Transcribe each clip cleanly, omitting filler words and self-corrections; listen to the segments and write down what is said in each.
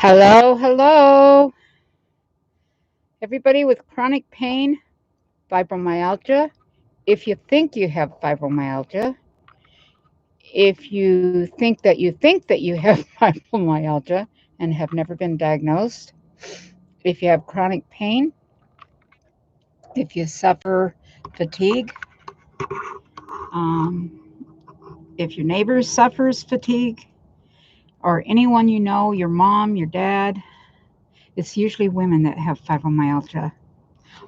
Hello, hello. Everybody with chronic pain, fibromyalgia. If you think you have fibromyalgia, if you think that you have fibromyalgia and have never been diagnosed, if you have chronic pain, if you suffer fatigue, um, if your neighbor suffers fatigue, or anyone you know, your mom, your dad, it's usually women that have fibromyalgia.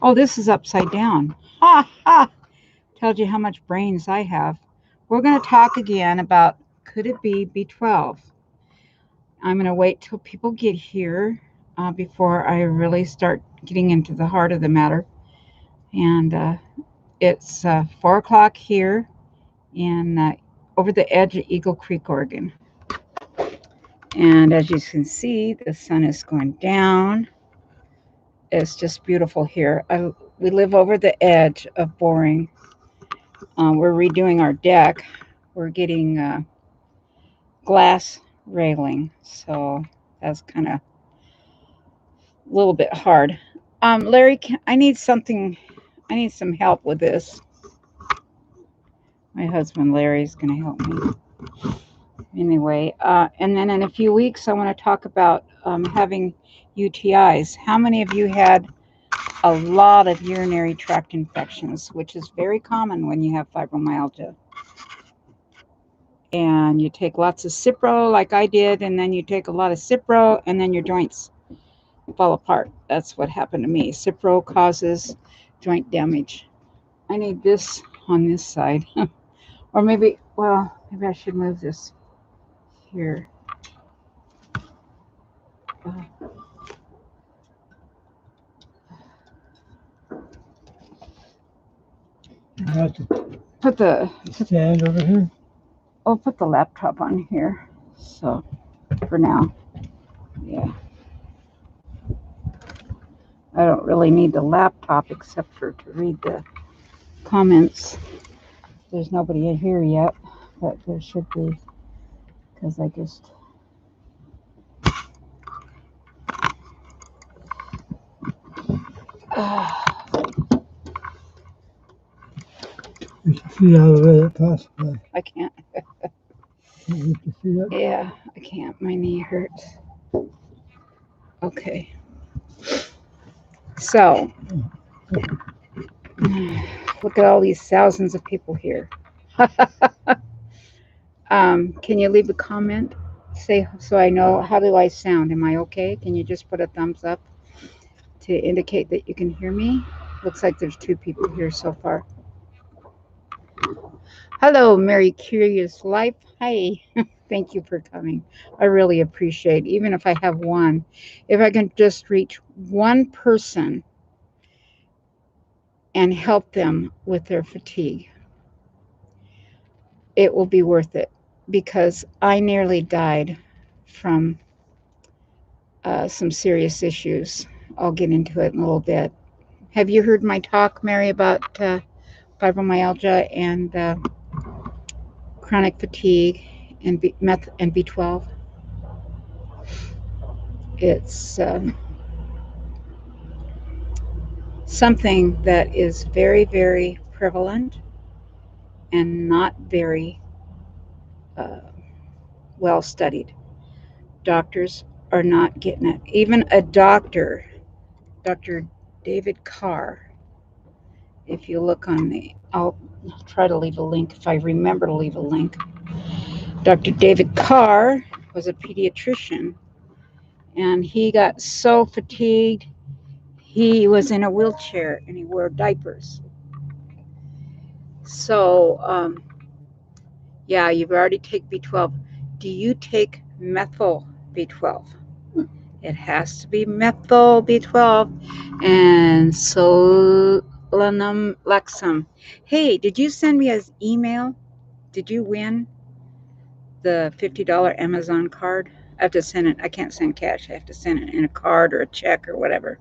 Oh, this is upside down. Ha ha! Tells you how much brains I have. We're going to talk again about could it be B12? I'm going to wait till people get here before I really start getting into the heart of the matter. And it's 4 o'clock here in over the edge of Eagle Creek, Oregon. And as you can see, the sun is going down. It's just beautiful here. We live over the edge of Boring. We're redoing our deck. We're getting glass railing, so that's kind of a little bit hard. Larry, I need some help with this. My husband Larry is going to help me anyway. And then in a few weeks, I want to talk about having UTIs. How many of you had a lot of urinary tract infections, which is very common when you have fibromyalgia? And you take lots of Cipro like I did, and then you take a lot of Cipro, and then your joints fall apart. That's what happened to me. Cipro causes joint damage. I need this on this side. Or maybe I should move this here. I have to Put the stand over here. I'll put the laptop on here. So for now, yeah. I don't really need the laptop except for to read the comments. There's nobody in here yet, but there should be, because I just Get your feet out of the way if possible. I can't. Lift your feet up. Yeah, I can't. My knee hurts. Okay. So, look at all these thousands of people here. Can you leave a comment? Say so I know, how do I sound? Am I okay? Can you just put a thumbs up to indicate that you can hear me? Looks like there's 2 people here so far. Hello, Mary Curious Life. Hi. Thank you for coming. I really appreciate it. Even if I have one, if I can just reach one person and help them with their fatigue, it will be worth it, because I nearly died from some serious issues. I'll get into it in a little bit. Have you heard my talk, Mary, about fibromyalgia and chronic fatigue and B12? It's something that is very, very prevalent and not very uh, well studied. Doctors are not getting it. Even a doctor, Dr. David Carr, if you look on I'll try to leave a link if I remember to leave a link. Dr. David Carr was a pediatrician, and he got so fatigued, he was in a wheelchair and he wore diapers. So, yeah, you've already taken B12. Do you take methyl B12? It has to be methyl B12 and solanum lexum. Hey, did you send me an email? Did you win the $50 Amazon card? I have to send it. I can't send cash. I have to send it in a card or a check or whatever.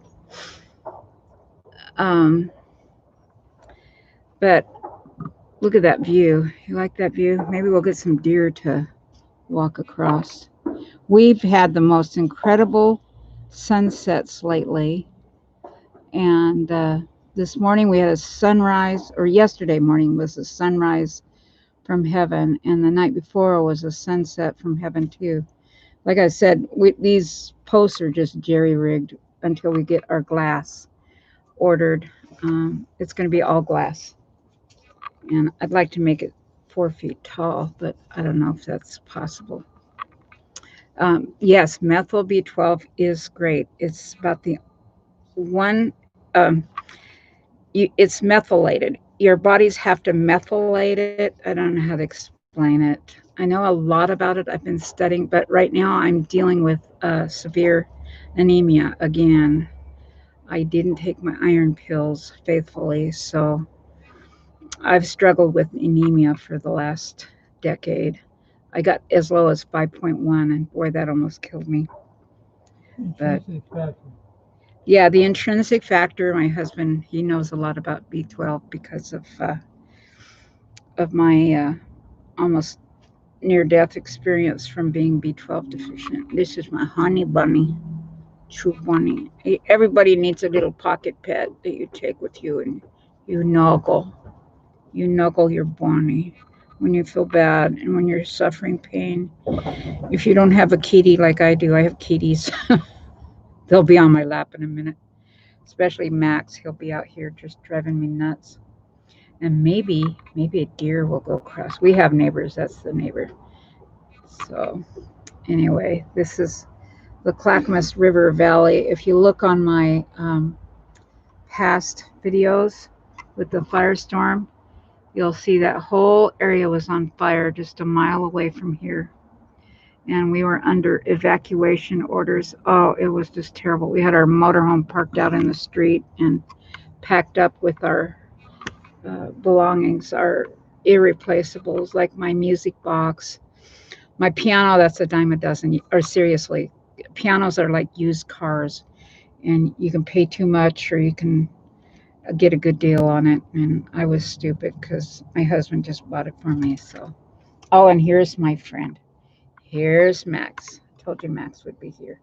But look at that view. You like that view? Maybe we'll get some deer to walk across. We've had the most incredible sunsets lately, and this morning we had a sunrise, or yesterday morning was a sunrise from heaven, and the night before was a sunset from heaven too. Like I said, these posts are just jerry rigged until we get our glass ordered. It's going to be all glass, and I'd like to make it 4 feet tall, but I don't know if that's possible. Yes, methyl B12 is great. It's about the one, it's methylated. Your bodies have to methylate it. I don't know how to explain it. I know a lot about it. I've been studying, but right now I'm dealing with severe anemia again. I didn't take my iron pills faithfully, so I've struggled with anemia for the last decade. I got as low as 5.1, and boy, that almost killed me. But Intrinsic factor. yeah, the intrinsic factor, my husband, he knows a lot about B12 because of my almost near death experience from being B12 deficient. This is my honey bunny, true bunny. Everybody needs a little pocket pet that you take with you and you snuggle. You snuggle your bunny when you feel bad and when you're suffering pain. If you don't have a kitty like I do, I have kitties. They'll be on my lap in a minute. Especially Max, he'll be out here just driving me nuts. And maybe a deer will go across. We have neighbors. That's the neighbor. So anyway, this is the Clackamas River Valley. If you look on my past videos with the firestorm, you'll see that whole area was on fire just a mile away from here. And we were under evacuation orders. Oh, it was just terrible. We had our motorhome parked out in the street and packed up with our belongings, our irreplaceables, like my music box, my piano. That's a dime a dozen. Or seriously, pianos are like used cars, and you can pay too much or you can get a good deal on it. And I was stupid because my husband just bought it for me. So, oh, and here's my friend. Here's Max. I told you Max would be here.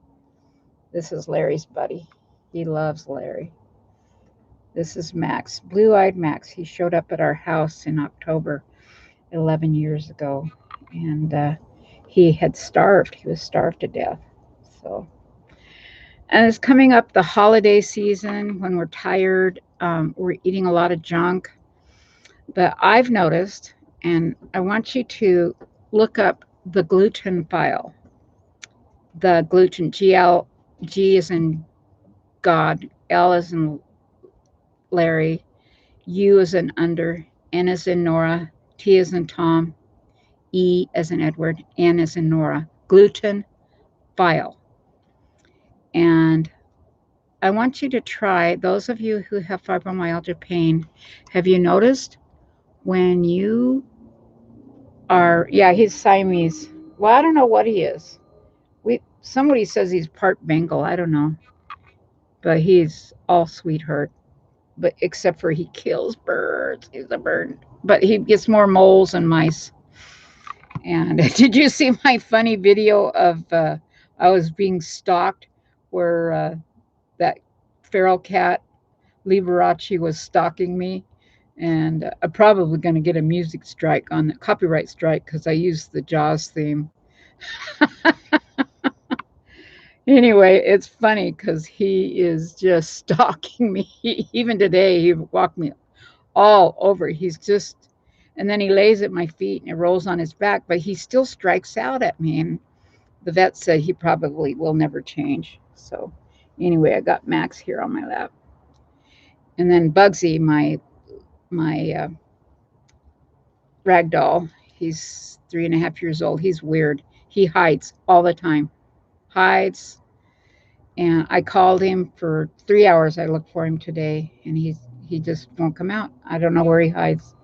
This is Larry's buddy. He loves Larry. This is Max, blue eyed Max. He showed up at our house in October 11 years ago, and he had starved. He was starved to death. So, and it's coming up the holiday season when we're tired. We're eating a lot of junk. But I've noticed, and I want you to look up the gluten file. The gluten, G is in God, L is in Larry, U is in under, N is in Nora, T is in Tom, E as in Edward, N as in Nora. Gluten file. And I want you to try, those of you who have fibromyalgia pain, have you noticed when you are, yeah, he's Siamese. Well, I don't know what he is. Somebody says he's part Bengal. I don't know. But he's all sweetheart. But except for he kills birds. He's a bird. But he gets more moles and mice. And did you see my funny video of I was being stalked where that feral cat Liberace was stalking me? And I'm probably going to get a music strike on the copyright strike because I used the Jaws theme. Anyway, it's funny because he is just stalking me. Even today, he walked me all over. He's just, and then he lays at my feet and it rolls on his back, but he still strikes out at me. And the vet said he probably will never change. So, anyway, I got Max here on my lap, and then Bugsy, my rag doll. He's 3.5 years old. He's weird. He hides all the time. Hides. And I called him for 3 hours. I looked for him today, and he just won't come out. I don't know where he hides.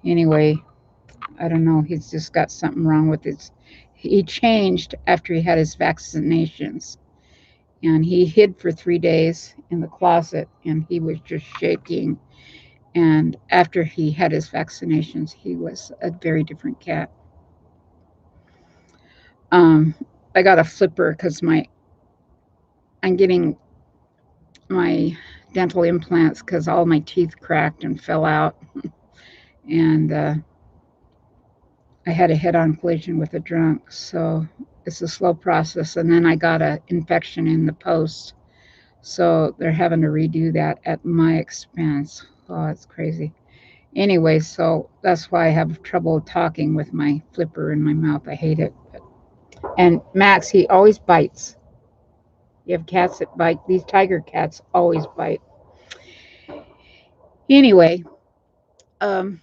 Anyway, I don't know. He's just got something wrong with his. He changed after he had his vaccinations, and he hid for 3 days in the closet, and he was just shaking. And after he had his vaccinations, he was a very different cat. I got a flipper because I'm getting my dental implants because all my teeth cracked and fell out, and I had a head-on collision with a drunk. So it's a slow process, and then I got an infection in the post, so they're having to redo that at my expense. Oh, it's crazy. Anyway, so that's why I have trouble talking with my flipper in my mouth. I hate it. And Max, he always bites. You have cats that bite. These tiger cats always bite. Anyway, um,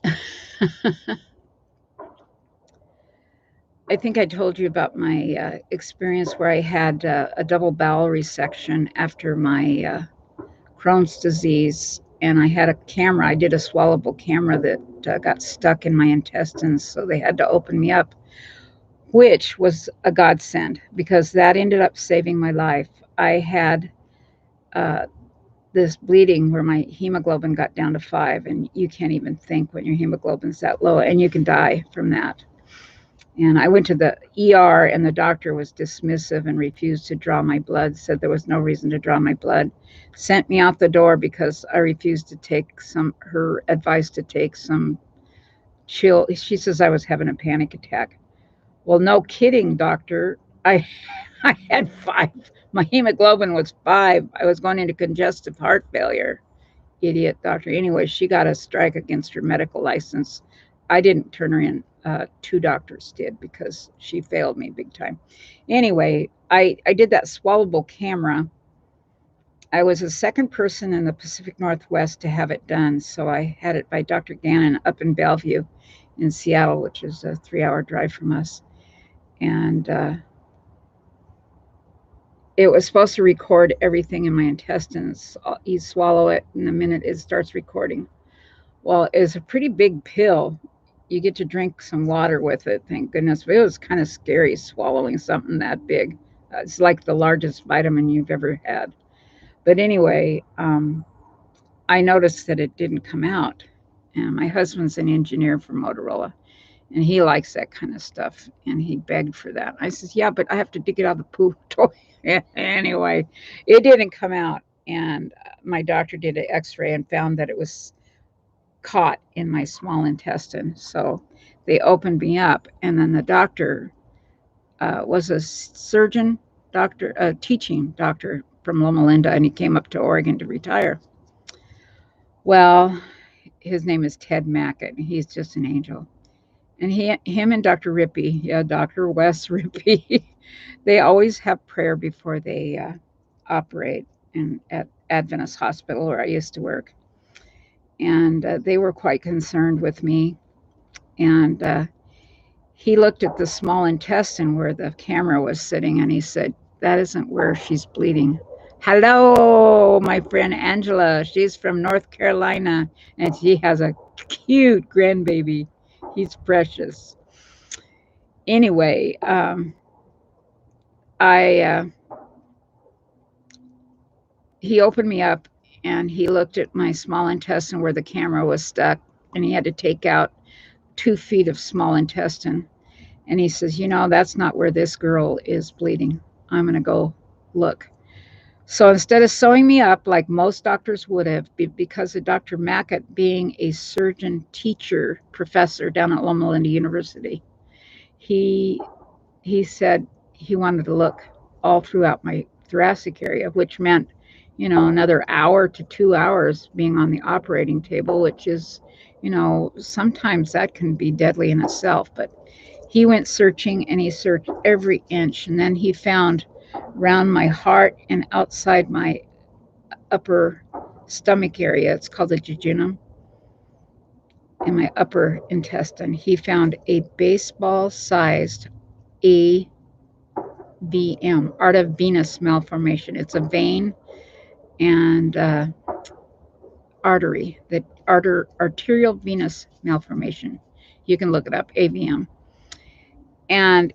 I think I told you about my experience where I had a double bowel resection after my Crohn's disease, and I had a camera. I did a swallowable camera that got stuck in my intestines, so they had to open me up, which was a godsend because that ended up saving my life. I had uh, this bleeding where my hemoglobin got down to 5, and you can't even think when your hemoglobin's that low, and you can die from that. And I went to the ER, and the doctor was dismissive and refused to draw my blood, said there was no reason to draw my blood, sent me out the door because I refused to take her advice to take some chill. She says I was having a panic attack. Well, no kidding, doctor. I had 5. My hemoglobin was 5. I was going into congestive heart failure. Idiot doctor. Anyway, she got a strike against her medical license. I didn't turn her in. 2 doctors did because she failed me big time. Anyway, I did that swallowable camera. I was the second person in the Pacific Northwest to have it done. So I had it by Dr. Gannon up in Bellevue in Seattle, which is a 3-hour drive from us. And it was supposed to record everything in my intestines. You swallow it, and the minute it starts recording. Well, it's a pretty big pill. You get to drink some water with it, thank goodness. But it was kind of scary swallowing something that big. It's like the largest vitamin you've ever had. But anyway, I noticed that it didn't come out. And my husband's an engineer for Motorola, and he likes that kind of stuff. And he begged for that. I says, yeah, but I have to dig it out of the poo toy. Anyway, it didn't come out. And my doctor did an x-ray and found that it was caught in my small intestine. So they opened me up, and then the doctor was a surgeon doctor, a teaching doctor from Loma Linda, and he came up to Oregon to retire. Well, his name is Ted Mackett. He's just an angel. And him and Dr. Rippey, yeah, Dr. Wes Rippey, they always have prayer before they operate at Adventist Hospital where I used to work. And they were quite concerned with me. And he looked at the small intestine where the camera was sitting, and he said, that isn't where she's bleeding. Hello, my friend Angela. She's from North Carolina, and she has a cute grandbaby. He's precious. Anyway, I he opened me up, and he looked at my small intestine where the camera was stuck, and he had to take out 2 feet of small intestine. And he says, that's not where this girl is bleeding. I'm going to go look. So instead of sewing me up like most doctors would have, because of Dr. Mackett being a surgeon teacher professor down at Loma Linda University, he said he wanted to look all throughout my thoracic area, which meant, another hour to 2 hours being on the operating table, which is, sometimes that can be deadly in itself. But he went searching, and he searched every inch, and then he found around my heart and outside my upper stomach area, it's called the jejunum, in my upper intestine, he found a baseball-sized AVM, arteriovenous malformation. It's a vein and artery, the arterial venous malformation. You can look it up, AVM. And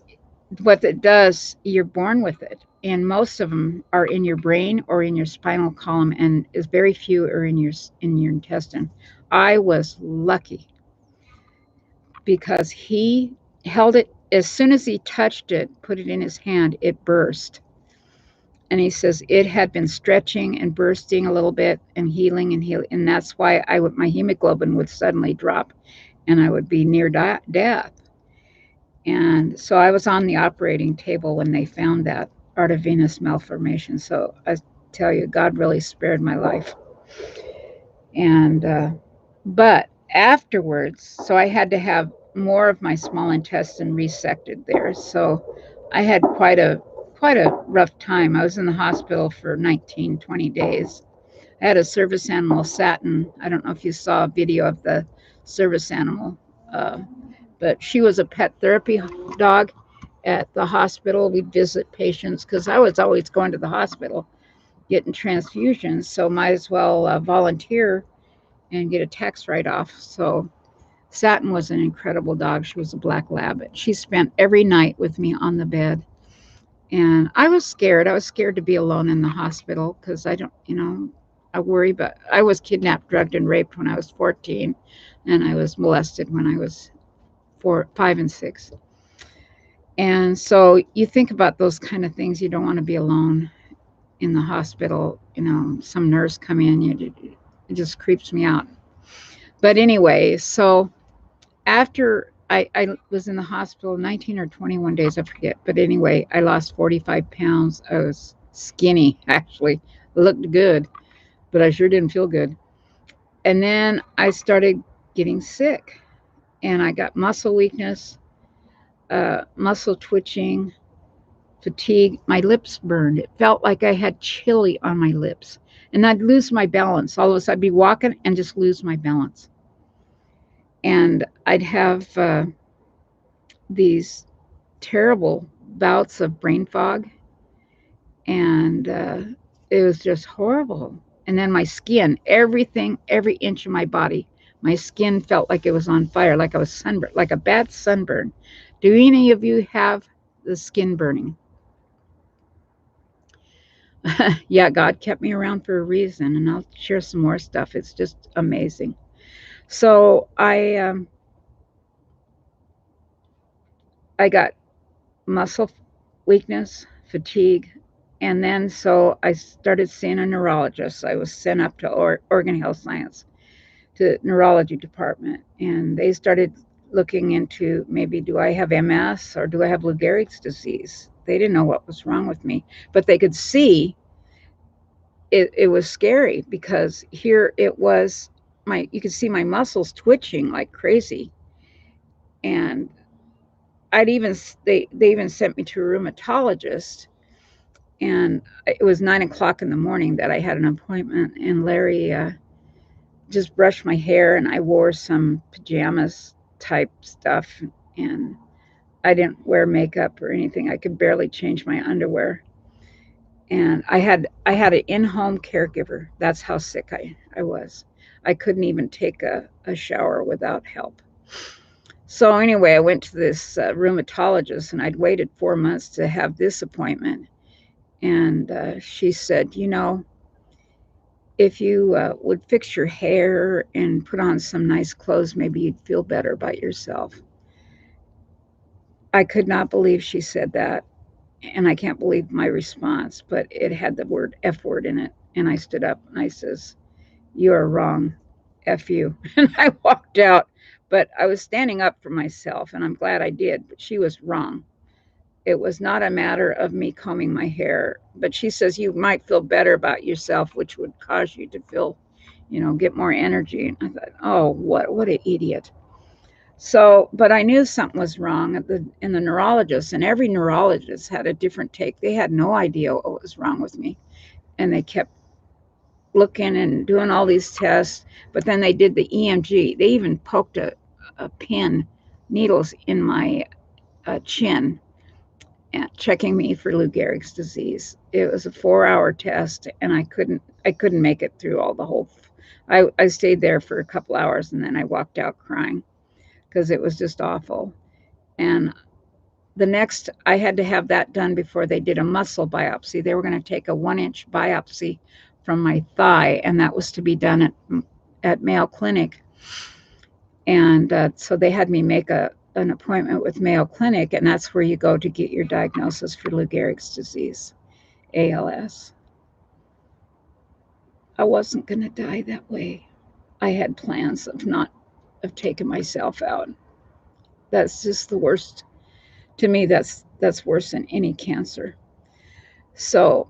what it does, you're born with it. And most of them are in your brain or in your spinal column, and is very few are in your intestine. I was lucky because he held it as soon as he touched it, put it in his hand, it burst. And he says it had been stretching and bursting a little bit and healing, and that's why my hemoglobin would suddenly drop, and I would be near death. And so I was on the operating table when they found that arteriovenous malformation. So I tell you, God really spared my life. And but afterwards, so I had to have more of my small intestine resected there. So I had quite a rough time. I was in the hospital for 19, 20 days. I had a service animal, Satin. I don't know if you saw a video of the service animal, uh, but she was a pet therapy dog at the hospital. We'd visit patients because I was always going to the hospital getting transfusions, so might as well volunteer and get a tax write-off. So Satin was an incredible dog. She was a black lab. She spent every night with me on the bed. And I was scared. I was scared to be alone in the hospital because I don't, I worry. But I was kidnapped, drugged, and raped when I was 14. And I was molested when I was 5, and 6. And so you think about those kind of things. You don't want to be alone in the hospital. Some nurse come in, it just creeps me out. But anyway, so after I was in the hospital 19 or 21 days, I forget. But anyway, I lost 45 pounds. I was skinny, actually. I looked good, but I sure didn't feel good. And then I started getting sick, and I got muscle weakness, muscle twitching, fatigue. My lips burned. It felt like I had chili on my lips. And I'd lose my balance. All of a sudden, I'd be walking and just lose my balance. And I'd have these terrible bouts of brain fog, and it was just horrible. And then my skin, everything, every inch of my body, my skin felt like it was on fire, like I was sunburned, like a bad sunburn. Do any of you have the skin burning? Yeah, God kept me around for a reason, and I'll share some more stuff. It's just amazing. So I got muscle weakness, fatigue, and then so I started seeing a neurologist. I was sent up to Oregon Health Science, to the neurology department, and they started looking into maybe do I have MS or do I have Lou Gehrig's disease. They didn't know what was wrong with me, but they could see it was scary because here it was you could see my muscles twitching like crazy. And they even sent me to a rheumatologist, and it was 9 o'clock in the morning that I had an appointment, and Larry just brushed my hair, and I wore some pajamas type stuff, and I didn't wear makeup or anything. I could barely change my underwear. And I had an in-home caregiver. That's how sick I was. I couldn't even take a shower without help. So anyway, I went to this rheumatologist, and I'd waited 4 months to have this appointment. And she said, if you would fix your hair and put on some nice clothes, maybe you'd feel better about yourself. I could not believe she said that. And I can't believe my response, but it had the word F word in it. And I stood up and I says, "You are wrong. F you." And I walked out. But I was standing up for myself, and I'm glad I did. But she was wrong. It was not a matter of me combing my hair. But she says you might feel better about yourself, which would cause you to feel, get more energy. And I thought, oh, what an idiot. So, but I knew something was wrong in the neurologist, and every neurologist had a different take. They had no idea what was wrong with me, and they kept looking and doing all these tests. But then they did the EMG. They even poked a pin, needles in my chin, and checking me for Lou Gehrig's disease. It was a 4-hour test, and I couldn't make it through all the whole. I stayed there for a couple hours, and then I walked out crying because it was just awful. And the next, I had to have that done before they did a muscle biopsy. They were going to take a 1-inch biopsy from my thigh, and that was to be done at Mayo Clinic. And so they had me make a an appointment with Mayo Clinic, and that's where you go to get your diagnosis for Lou Gehrig's disease, ALS. I wasn't going to die that way. I had plans of taking myself out. That's just the worst. To me, that's worse than any cancer. So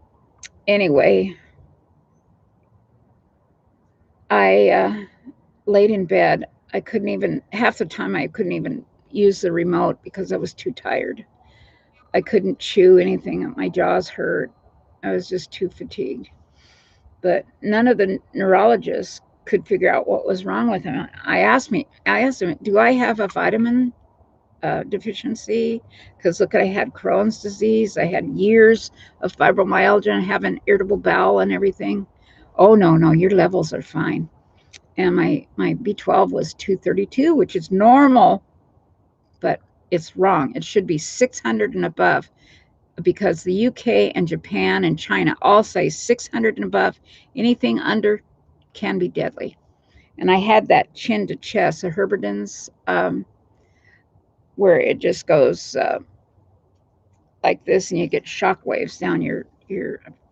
anyway, I laid in bed. I couldn't even half the time I couldn't even use the remote because I was too tired. I couldn't chew anything. My jaws hurt. I was just too fatigued. But none of the neurologists could figure out what was wrong with him. I asked him, do I have a vitamin deficiency? Because look, I had Crohn's disease. I had years of fibromyalgia and having irritable bowel and everything. Oh, no, no, your levels are fine. And my B12 was 232, which is normal, but it's wrong. It should be 600 and above because the UK and Japan and China all say 600 and above. Anything under can be deadly. And I had that chin to chest, a Herbert's, where it just goes like this, and you get shock waves down your.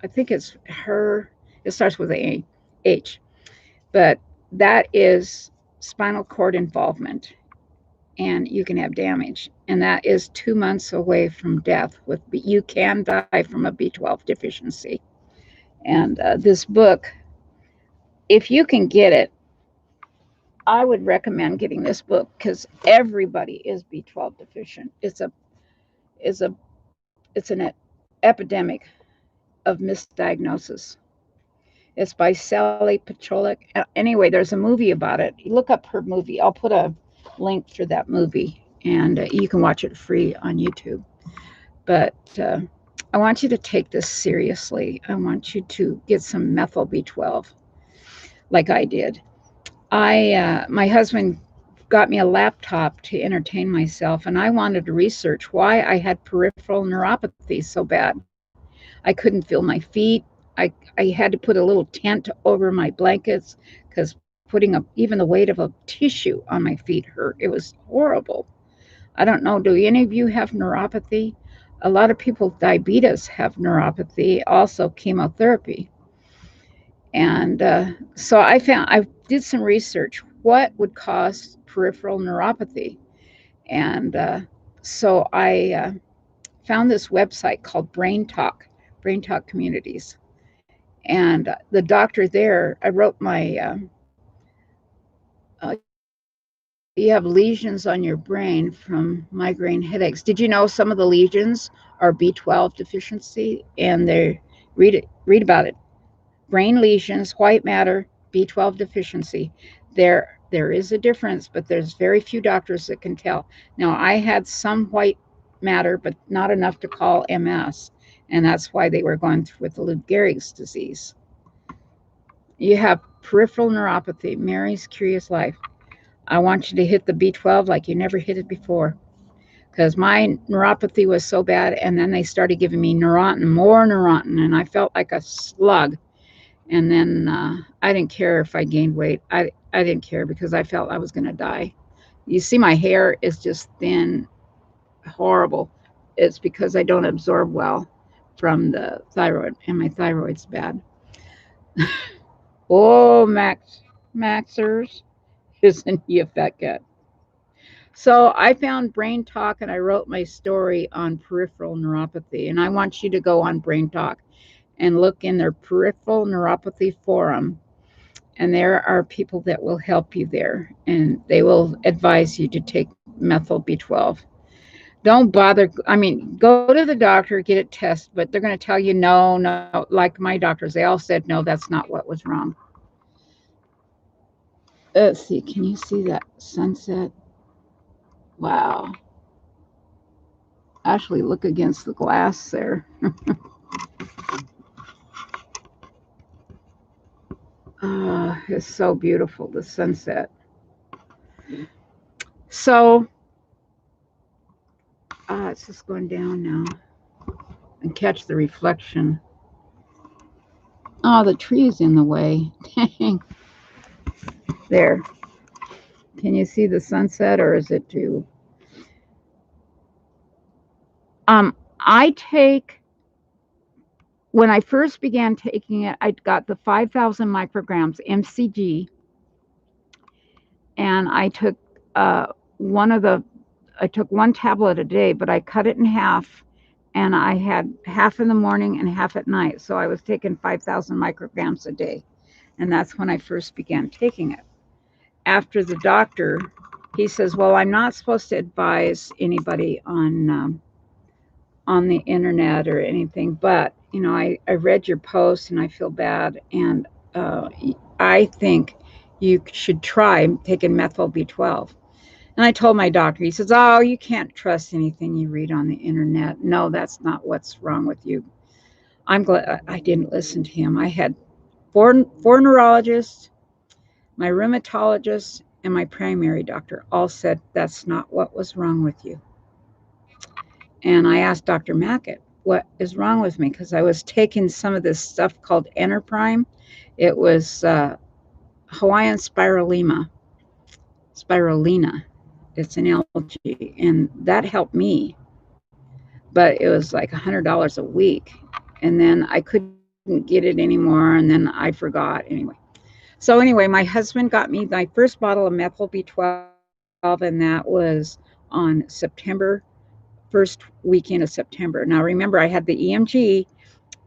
I think it's her. It starts with a H, but that is spinal cord involvement, and you can have damage, and that is 2 months away from death. You can die from a B12 deficiency, and this book, if you can get it, I would recommend getting this book because everybody is B12 deficient. It's an epidemic of misdiagnosis. It's by Sally Pacholik. Anyway, there's a movie about it. You look up her movie. I'll put a link for that movie, and you can watch it free on YouTube. But I want you to take this seriously. I want you to get some methyl B12 like I did. My husband got me a laptop to entertain myself, and I wanted to research why I had peripheral neuropathy so bad. I couldn't feel my feet. I had to put a little tent over my blankets because putting even the weight of a tissue on my feet hurt. It was horrible. I don't know. Do any of you have neuropathy? A lot of people with diabetes have neuropathy, also chemotherapy. And so I did some research. What would cause peripheral neuropathy? And so I found this website called Brain Talk Communities. And the doctor there, I wrote you have lesions on your brain from migraine headaches. Did you know some of the lesions are B12 deficiency? And read about it. Brain lesions, white matter, B12 deficiency. There is a difference, but there's very few doctors that can tell. Now, I had some white matter, but not enough to call MS, and that's why they were going through with the Lou Gehrig's disease. You have peripheral neuropathy, Mary's Curious Life. I want you to hit the B12 like you never hit it before. Because my neuropathy was so bad, and then they started giving me Neurontin, more Neurontin, and I felt like a slug. And then I didn't care if I gained weight. I didn't care because I felt I was going to die. You see, my hair is just thin, horrible. It's because I don't absorb well from the thyroid, and my thyroid's bad. Oh, Maxers, isn't he a fat cat? So I found Brain Talk and I wrote my story on peripheral neuropathy. And I want you to go on Brain Talk and look in their peripheral neuropathy forum. And there are people that will help you there and they will advise you to take methyl B12. Don't bother. I mean, go to the doctor, get it tested, but they're going to tell you no, no. Like my doctors, they all said no, that's not what was wrong. Let's see. Can you see that sunset? Wow. Actually, look against the glass there. It's so beautiful, the sunset. So, it's just going down now and catch the reflection. Oh, the tree is in the way. Dang. There. Can you see the sunset or is it too? I take, when I first began taking it, I got the 5,000 micrograms MCG, and uh, one of the, I took one tablet a day, but I cut it in half, and I had half in the morning and half at night. So I was taking 5,000 micrograms a day, and that's when I first began taking it. After the doctor, he says, "Well, I'm not supposed to advise anybody on the internet or anything, but I read your post and I feel bad, and uh, I think you should try taking methyl B12." And I told my doctor, he says, "Oh, you can't trust anything you read on the internet. No, that's not what's wrong with you." I'm glad I didn't listen to him. I had four neurologists, my rheumatologist, and my primary doctor all said that's not what was wrong with you. And I asked Dr. Mackett, what is wrong with me? Because I was taking some of this stuff called Enterprime. It was Hawaiian spirulina. It's an algae, and that helped me. But it was like $100 a week. And then I couldn't get it anymore, and then I forgot anyway. So anyway, my husband got me my first bottle of methyl B12, and that was on first weekend of September. Now remember, I had the EMG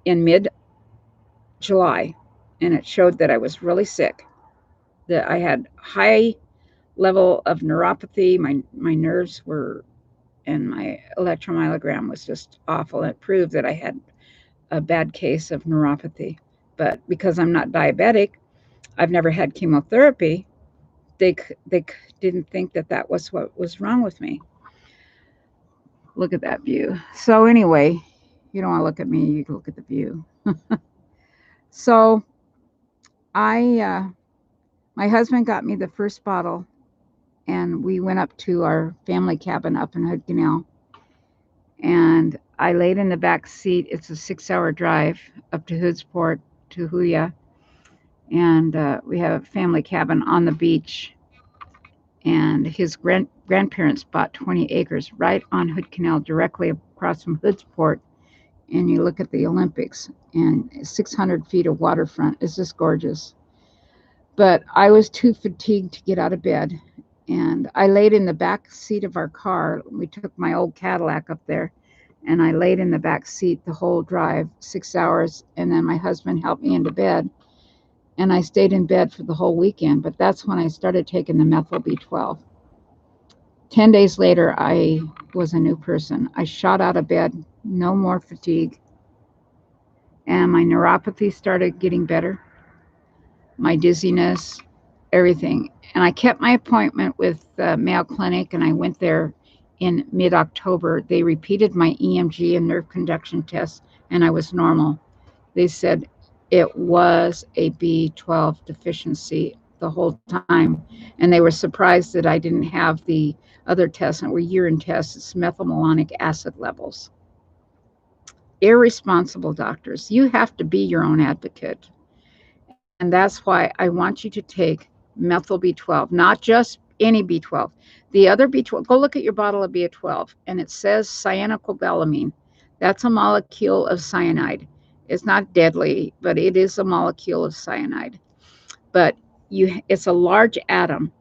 in mid-July, and it showed that I was really sick, that I had high level of neuropathy. My nerves were, and my electromyogram was just awful. It proved that I had a bad case of neuropathy. But because I'm not diabetic, I've never had chemotherapy. They didn't think that that was what was wrong with me. Look at that view. So anyway, you don't want to look at me. You can look at the view. So I, my husband got me the first bottle, and we went up to our family cabin up in Hood Canal. And I laid in the back seat. It's a 6-hour drive up to Hoodsport to Huya, and we have a family cabin on the beach. And his grandparents bought 20 acres right on Hood Canal, directly across from Hoodsport. And you look at the Olympics, and 600 feet of waterfront. It's just gorgeous. But I was too fatigued to get out of bed, and I laid in the back seat of our car. We took my old Cadillac up there, and I laid in the back seat the whole drive, 6 hours, and then my husband helped me into bed, and I stayed in bed for the whole weekend. But that's when I started taking the methyl B12. 10 days later, I was a new person. I shot out of bed, no more fatigue, and my neuropathy started getting better, my dizziness, everything. And I kept my appointment with Mayo Clinic, and I went there in mid-October. They repeated my EMG and nerve conduction tests, and I was normal. They said it was a B12 deficiency the whole time, and they were surprised that I didn't have the other tests that were urine tests. It's methylmalonic acid levels. Irresponsible doctors. You have to be your own advocate. And that's why I want you to take methyl B12, not just any B12. The other B12, go look at your bottle of B12, and it says cyanocobalamin. That's a molecule of cyanide. It's not deadly, but it is a molecule of cyanide. But it's a large atom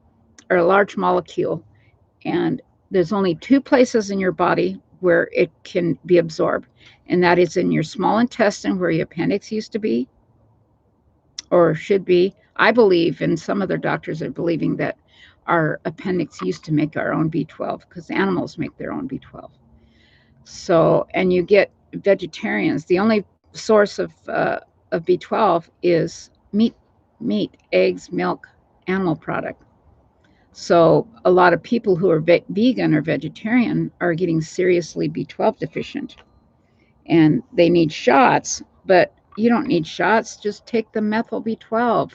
or a large molecule, and there's only two places in your body where it can be absorbed, and that is in your small intestine where your appendix used to be, or should be. I believe, and some other doctors are believing, that our appendix used to make our own B12 because animals make their own B12. So, and you get vegetarians. The only source of B12 is meat, eggs, milk, animal product. So, a lot of people who are vegan or vegetarian are getting seriously B12 deficient, and they need shots, but you don't need shots, just take the methyl B12.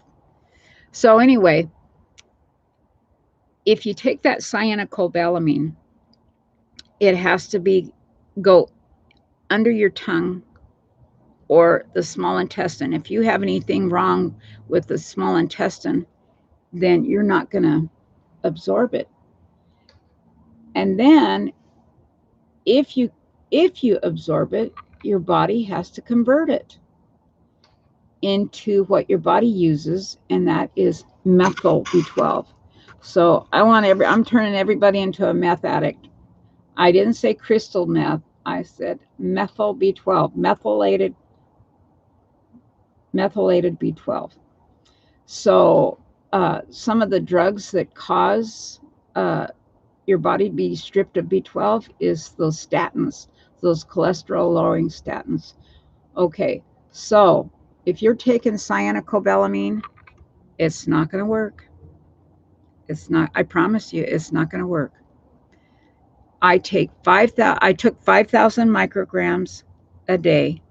So anyway, if you take that cyanocobalamin, it has to be go under your tongue or the small intestine. If you have anything wrong with the small intestine, then you're not going to absorb it. And then if you If you absorb it, your body has to convert it into what your body uses, and that is methyl B12. So I'm turning everybody into a meth addict. I didn't say crystal meth. I said methyl B12, methylated B12. So some of the drugs that cause your body to be stripped of B12 is those statins, those cholesterol lowering statins. Okay, so if you're taking cyanocobalamin, it's not going to work. It's not. I promise you, it's not going to work. I took 5,000 micrograms a day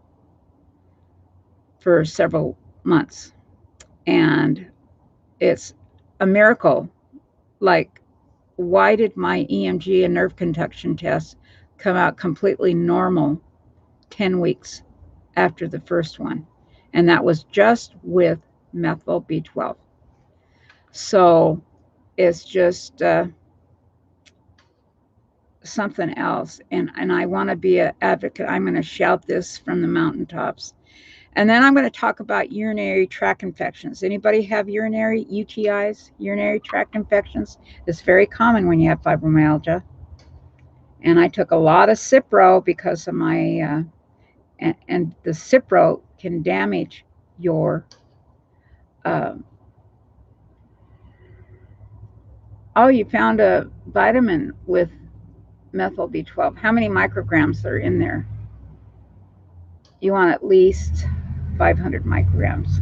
for several months, and it's a miracle. Like, why did my EMG and nerve conduction tests come out completely normal 10 weeks after the first one? And that was just with methyl B12. So it's just something else. And I want to be an advocate. I'm going to shout this from the mountaintops. And then I'm going to talk about urinary tract infections. Anybody have urinary UTIs, urinary tract infections? It's very common when you have fibromyalgia. And I took a lot of Cipro because of my, and the Cipro can damage your, uh, oh, you found a vitamin with methyl B12. How many micrograms are in there? You want at least 500 micrograms.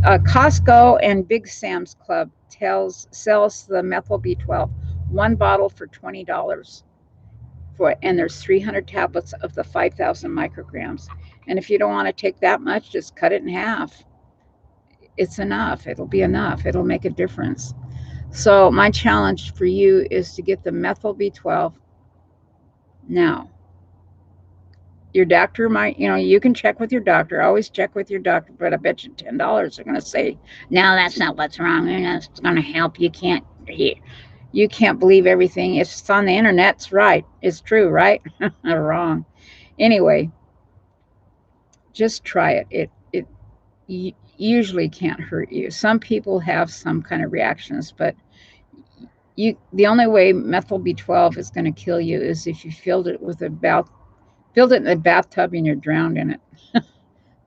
Costco and Big Sam's Club sells the methyl B12, one bottle for $20 and there's 300 tablets of the 5,000 micrograms. And if you don't want to take that much, just cut it in half. It's enough. It'll be enough. It'll make a difference. So my challenge for you is to get the methyl B12 now. Your doctor might, you can check with your doctor. Always check with your doctor, but I bet you $10 are going to say, no, that's not what's wrong. It's going to help. You can't believe everything. If it's on the internet, it's right. It's true, right? Wrong. Anyway, just try it. It usually can't hurt you. Some people have some kind of reactions, but the only way methyl B12 is going to kill you is if you filled it in a bathtub and you're drowned in it.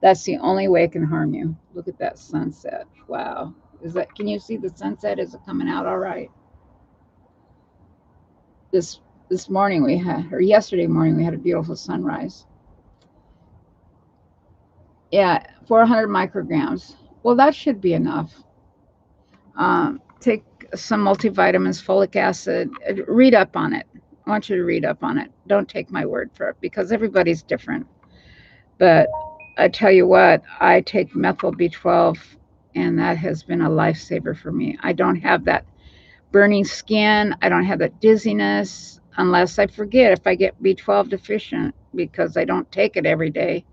That's the only way it can harm you. Look at that sunset. Wow. Can you see the sunset? Is it coming out all right? This morning or yesterday morning we had a beautiful sunrise. Yeah, 400 micrograms. Well, that should be enough. Take some multivitamins, folic acid. Read up on it. I want you to read up on it. Don't take my word for it because everybody's different. But I tell you what, I take methyl B12, and that has been a lifesaver for me. I don't have that burning skin. I don't have that dizziness unless I forget if I get B12 deficient because I don't take it every day.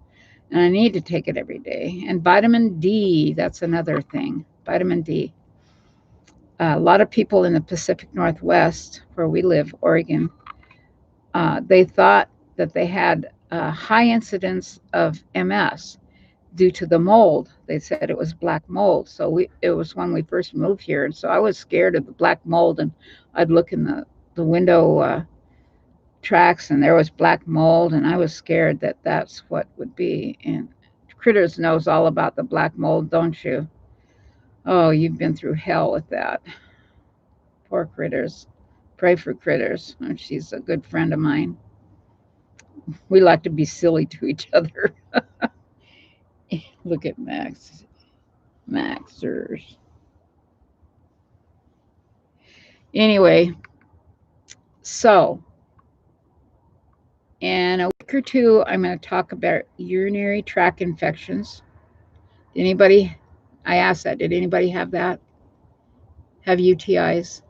And I need to take it every day. And vitamin D, that's another thing. Vitamin D. A lot of people in the Pacific Northwest, where we live, Oregon, they thought that they had a high incidence of MS due to the mold. They said it was black mold. So it was when we first moved here. And so I was scared of the black mold. And I'd look in the window tracks and there was black mold. And I was scared that that's what would be. And Critters knows all about the black mold, don't you? Oh, you've been through hell with that. Poor Critters. Pray for Critters. She's a good friend of mine. We like to be silly to each other. Look at Max. Maxers. Anyway, so in a week or two, I'm going to talk about urinary tract infections. Anybody, I asked that, did anybody have that? Have UTIs?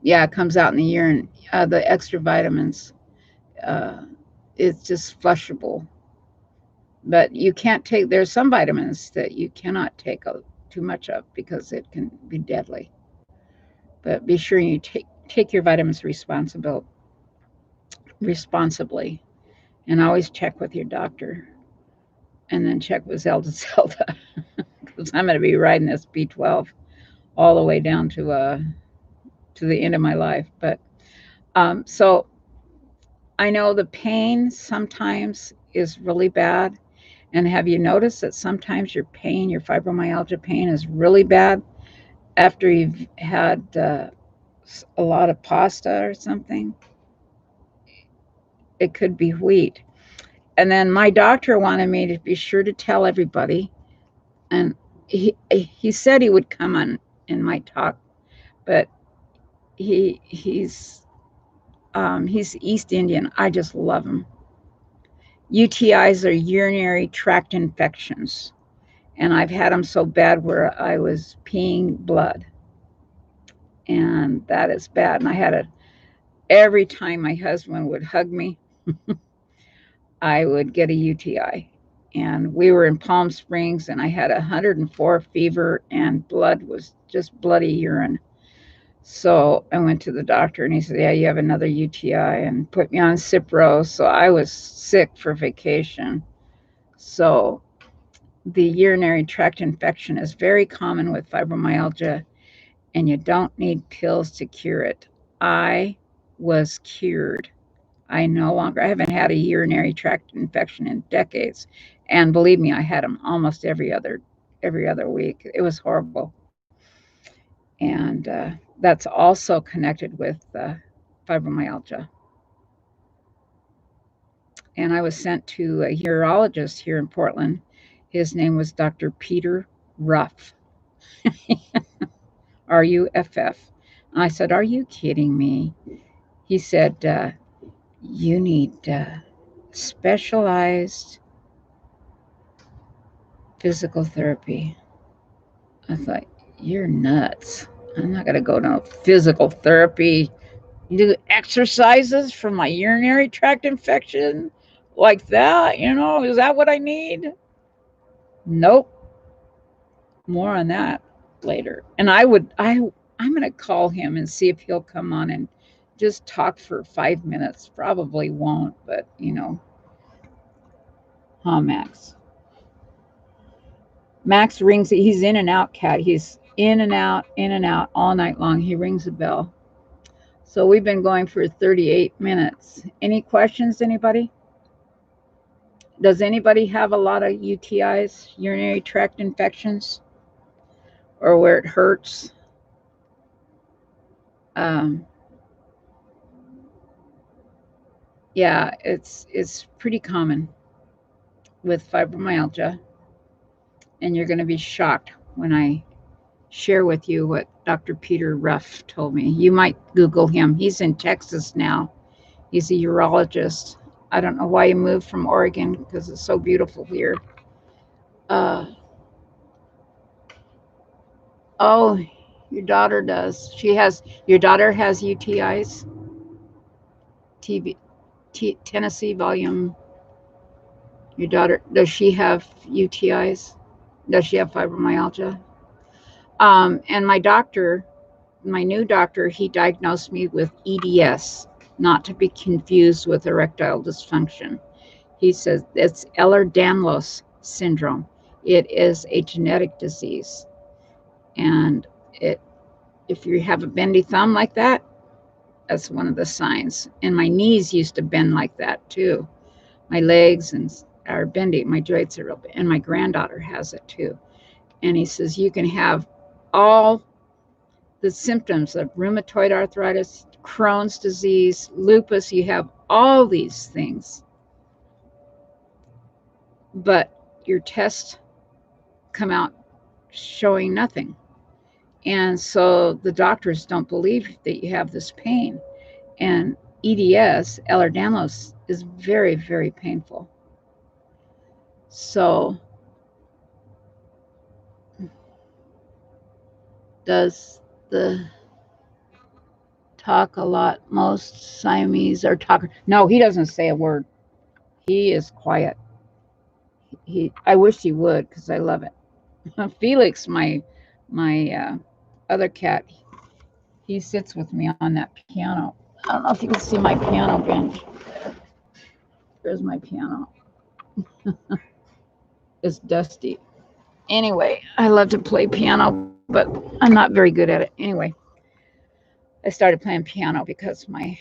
Yeah, it comes out in the urine. The extra vitamins. Uh, it's just flushable. But you can't take, there's some vitamins that you cannot take too much of because it can be deadly. But be sure you take your vitamins responsibly, and always check with your doctor, and then check with Zelda Zelda, because I'm going to be riding this B12 all the way down to the end of my life. But so I know the pain sometimes is really bad. And have you noticed that sometimes your pain, your fibromyalgia pain, is really bad after you've had a lot of pasta or something? It could be wheat. And then my doctor wanted me to be sure to tell everybody. And he said he would come on in my talk, but he's East Indian. I just love him. UTIs are urinary tract infections, and I've had them so bad where I was peeing blood, and that is bad. And I had it every time my husband would hug me, I would get a UTI. And we were in Palm Springs, and I had 104 fever, and blood was just bloody urine. So I went to the doctor, and he said, "Yeah, you have another UTI," and put me on Cipro. So I was sick for vacation. So the urinary tract infection is very common with fibromyalgia, and you don't need pills to cure it. I was cured. I haven't had a urinary tract infection in decades. And believe me, I had them almost every other week. It was horrible. And that's also connected with fibromyalgia. And I was sent to a urologist here in Portland. His name was Dr. Peter Ruff, Ruff. And I said, "Are you kidding me?" He said, "You need specialized physical therapy." I thought, "You're nuts. I'm not going to go to physical therapy. You do exercises for my urinary tract infection like that? Is that what I need?" Nope. More on that later. And I'm going to call him and see if he'll come on and just talk for 5 minutes. Probably won't, but Max? Max rings. He's in and out, cat. He's in and out all night long. He rings a bell. So we've been going for 38 minutes. Any questions, anybody? Does anybody have a lot of UTIs, urinary tract infections, or where it hurts? Um, yeah, it's pretty common with fibromyalgia, and you're going to be shocked when I share with you what Dr. Peter Ruff told me. You might Google him. He's in Texas now. He's a urologist. I don't know why he moved from Oregon because it's so beautiful here. Uh, oh, your daughter does. Your daughter has UTIs. Tennessee volume. Your daughter, does she have UTIs? Does she have fibromyalgia? And my new doctor, he diagnosed me with EDS, not to be confused with erectile dysfunction. He says it's Ehlers-Danlos syndrome. It is a genetic disease. And if you have a bendy thumb like that, that's one of the signs. And my knees used to bend like that too. My legs are bendy. My joints are real big. And my granddaughter has it too. And he says you can have all the symptoms of rheumatoid arthritis, Crohn's disease, lupus. You have all these things, but your tests come out showing nothing. And so the doctors don't believe that you have this pain. And EDS, Ehlers-Danlos, is very, very painful. So does the talk a lot? Most Siamese are talking. No, he doesn't say a word. He is quiet. I wish he would because I love it. Felix, my other cat, He sits with me on that piano. I don't know if you can see my piano bench. There's my piano. It's dusty. Anyway, I love to play piano, but I'm not very good at it. Anyway, I started playing piano because my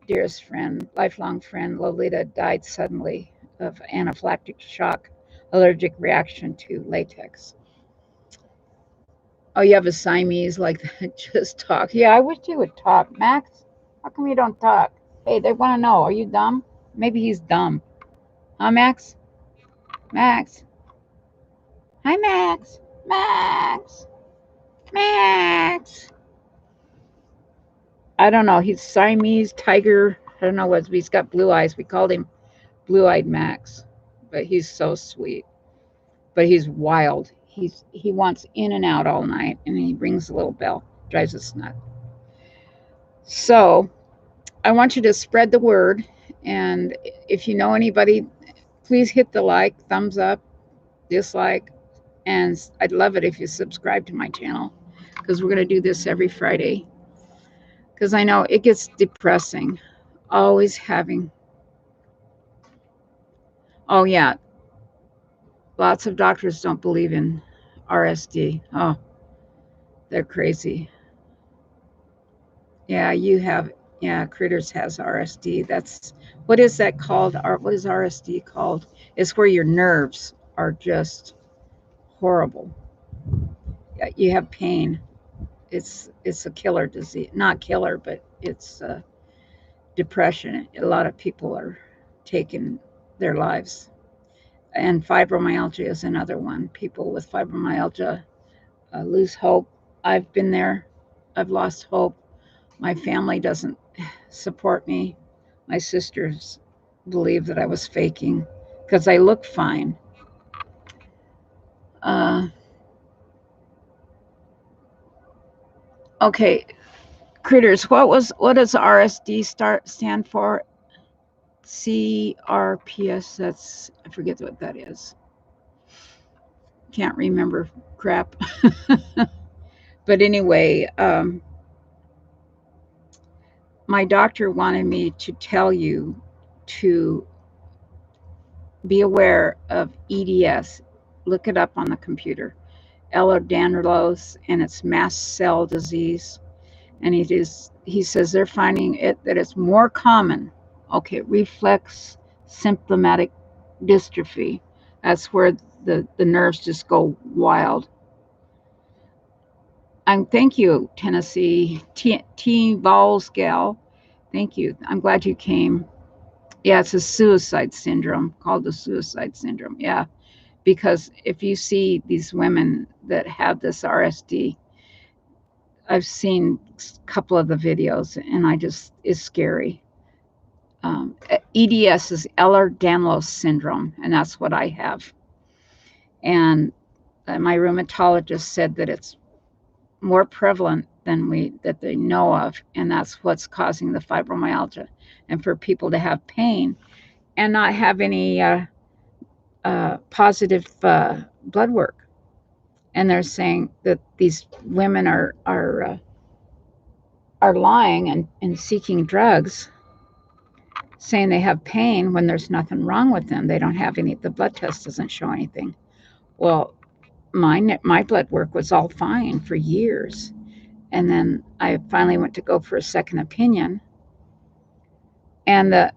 dearest friend, lifelong friend, Lolita, died suddenly of anaphylactic shock, allergic reaction to latex. Oh, you have a Siamese like that? Just talk. Yeah, I wish you would talk. Max, how come you don't talk? Hey, they want to know. Are you dumb? Maybe he's dumb. Huh, Max? Max. Hi, Max. Max. Max. I don't know. He's Siamese tiger. I don't know what. He's got blue eyes. We called him Blue Eyed Max, but he's so sweet. But he's wild. He wants in and out all night, and he rings a little bell. Drives us nuts. So I want you to spread the word, and if you know anybody, please hit the like, thumbs up, dislike, and I'd love it if you subscribe to my channel because we're going to do this every Friday. Because I know it gets depressing, always having. Oh yeah, lots of doctors don't believe in RSD. Oh, they're crazy. Yeah, you have. Yeah, Critters has RSD. That's what is that called? What is RSD called? It's where your nerves are just horrible. Yeah, you have pain. It's a killer disease. Not killer, but it's depression. A lot of people are taking their lives. And fibromyalgia is another one. People with fibromyalgia lose hope. I've been there. I've lost hope. My family doesn't support me. My sisters believe that I was faking because I look fine. Uh, okay, Critters. What does RSD stand for? CRPS. That's I forget what that is. Can't remember crap. But anyway, my doctor wanted me to tell you to be aware of EDS. Look it up on the computer. Ehlers-Danlos, and it's mast cell disease. And he says they're finding it that it's more common. Okay, reflex symptomatic dystrophy. That's where the nerves just go wild. Thank you, Tennessee T Vols gal. Thank you. I'm glad you came. Yeah, it's a suicide syndrome called the suicide syndrome. Yeah, because if you see these women that have this RSD, I've seen a couple of the videos, and it's scary. EDS is Ehlers-Danlos syndrome, and that's what I have. And my rheumatologist said that it's more prevalent than that they know of, and that's what's causing the fibromyalgia. And for people to have pain and not have any positive blood work, and they're saying that these women are lying and seeking drugs, saying they have pain when there's nothing wrong with them. They don't have any. The blood test doesn't show anything. Well, my blood work was all fine for years. And then I finally went to go for a second opinion. And the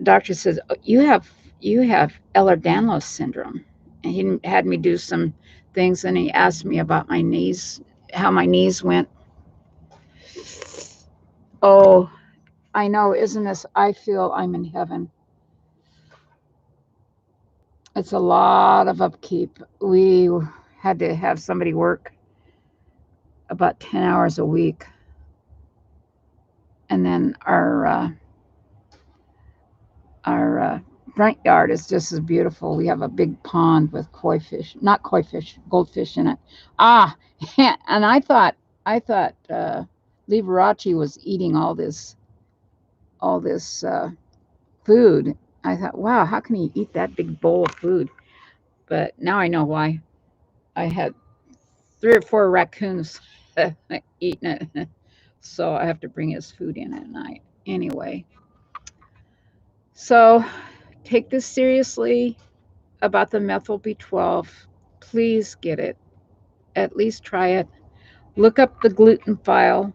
doctor says, "Oh, you have Ehlers-Danlos syndrome." And he had me do some things, and he asked me about my knees, how my knees went. Oh, I know, isn't this? I feel I'm in heaven. It's a lot of upkeep. We had to have somebody work about 10 hours a week. And then our front yard is just as beautiful. We have a big pond with koi fish, not koi fish, goldfish in it. Ah, and I thought Liberace was eating all this food. I thought, wow, how can he eat that big bowl of food? But now I know why. I had 3 or 4 raccoons eating it. So I have to bring his food in at night. Anyway, so take this seriously about the methyl B12. Please get it. At least try it. Look up the gluten file.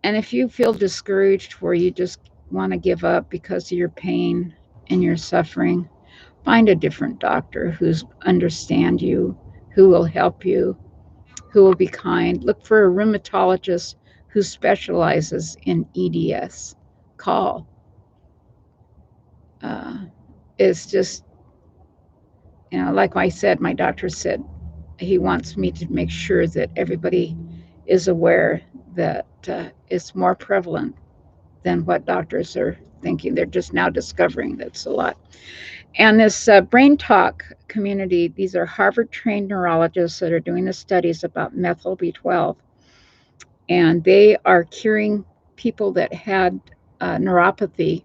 And if you feel discouraged where you just want to give up because of your pain and your suffering, find a different doctor who's understand you, who will help you, who will be kind. Look for a rheumatologist who specializes in EDS. Call. Uh, it's just, like I said, my doctor said he wants me to make sure that everybody is aware that it's more prevalent than what doctors are thinking. They're just now discovering that's a lot. And this brain talk community, these are Harvard trained neurologists that are doing the studies about methyl B12. And they are curing people that had neuropathy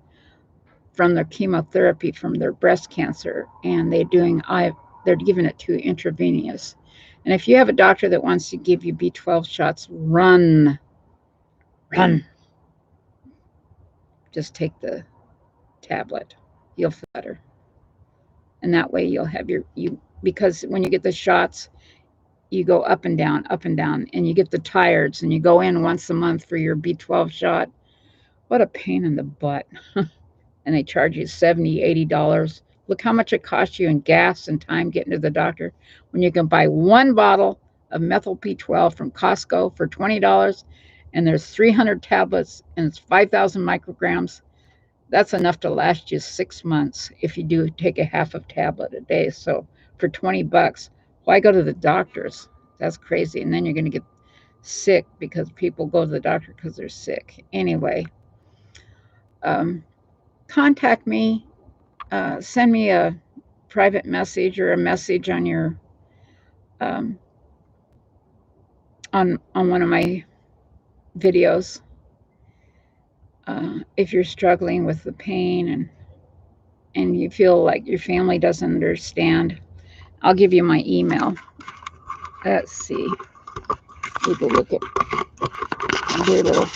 from their chemotherapy from their breast cancer. And they're giving it to intravenous. And if you have a doctor that wants to give you B12 shots, run. Just take the tablet. You'll feel better. And that way you'll have because when you get the shots, you go up and down, and you get the tires, and you go in once a month for your B12 shot. What a pain in the butt. And they charge you $70, $80. Look how much it costs you in gas and time getting to the doctor when you can buy one bottle of methyl B12 from Costco for $20, and there's 300 tablets, and it's 5,000 micrograms. That's enough to last you 6 months if you do take a half of tablet a day. So for $20, why go to the doctors? That's crazy. And then you're going to get sick because people go to the doctor because they're sick. Anyway, contact me. Send me a private message or a message on your um, on one of my videos if you're struggling with the pain and you feel like your family doesn't understand. I'll give you my email. Let's see. We can look at dear little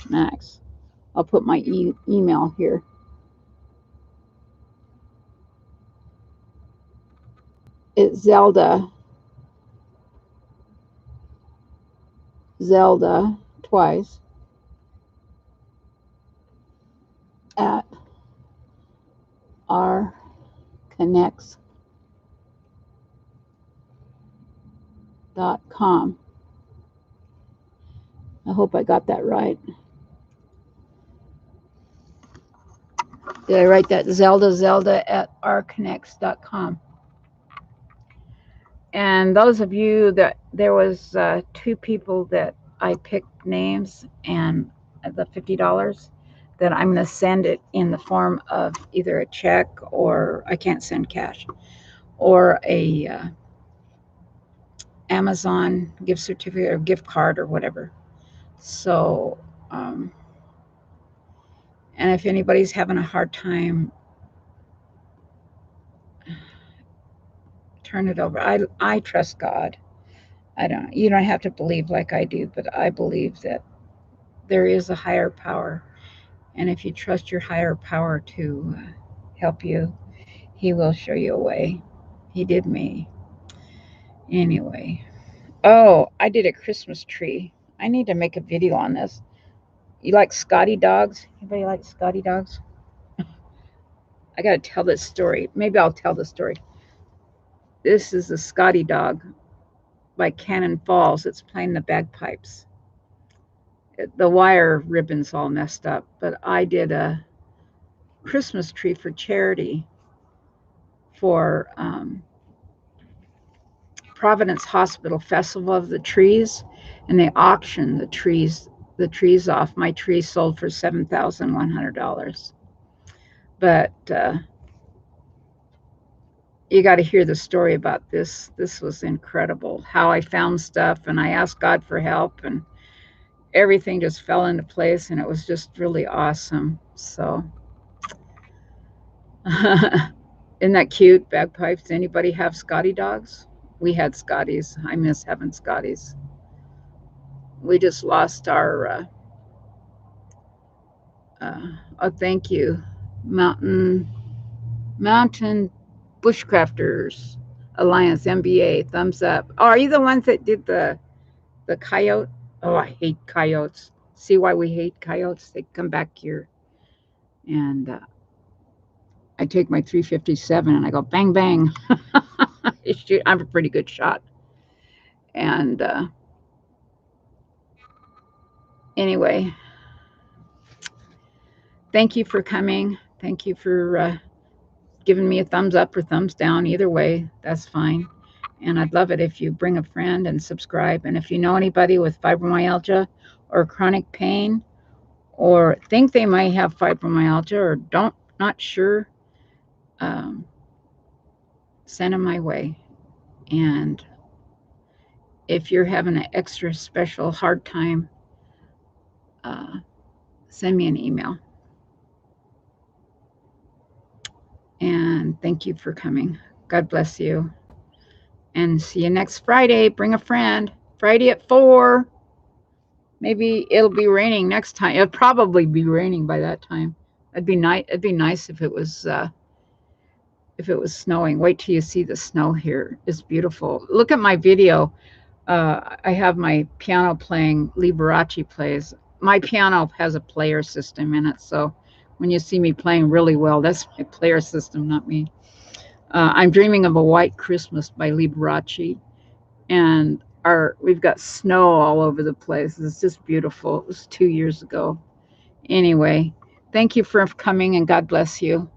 Max. I'll put my email here. It's Zelda twice at rconnects.com. I hope I got that right. Did I write that? Zelda at rconnects.com. And those of you that there was two people that I picked names and the $50 that I'm going to send it in the form of either a check, or I can't send cash, or a Amazon gift certificate or gift card or whatever. So, and if anybody's having a hard time, turn it over. I trust God. You don't have to believe like I do, but I believe that there is a higher power. And if you trust your higher power to help you, he will show you a way. He did me. Anyway. Oh, I did a Christmas tree. I need to make a video on this. You like Scotty dogs? Anybody like Scotty dogs? I got to tell this story. Maybe I'll tell the story. This is a Scotty dog by Cannon Falls. It's playing the bagpipes. The wire ribbon's all messed up, but I did a Christmas tree for charity for Providence Hospital Festival of the Trees, and they auctioned the trees off. My tree sold for $7,100. But you got to hear the story about this. This was incredible. How I found stuff, and I asked God for help, and everything just fell into place, and it was just really awesome. So, isn't that cute? Bagpipes. Anybody have Scotty dogs? We had Scotties. I miss having Scotties. We just lost our, oh, thank you, Mountain Mountain Bushcrafters Alliance MBA. Thumbs up. Oh, are you the ones that did the coyote? Oh, I hate coyotes. See why we hate coyotes? They come back here, and I take my 357 and I go bang bang. I'm a pretty good shot. And anyway, thank you for coming. Thank you for giving me a thumbs up or thumbs down. Either way, that's fine. And I'd love it if you bring a friend and subscribe. And if you know anybody with fibromyalgia or chronic pain, or think they might have fibromyalgia or don't, not sure, um, send them my way. And if you're having an extra special hard time, uh, send me an email. And thank you for coming. God bless you. And see you next Friday. Bring a friend. Friday at 4. Maybe it'll be raining next time. It'll probably be raining by that time. It'd be nice. It'd be nice if it was snowing. Wait till you see the snow here. It's beautiful. Look at my video. I have my piano playing. Liberace plays. My piano has a player system in it, so when you see me playing really well, that's my player system, not me. I'm Dreaming of a White Christmas by Liberace, and we've got snow all over the place. It's just beautiful. It was 2 years ago. Anyway, thank you for coming, and God bless you.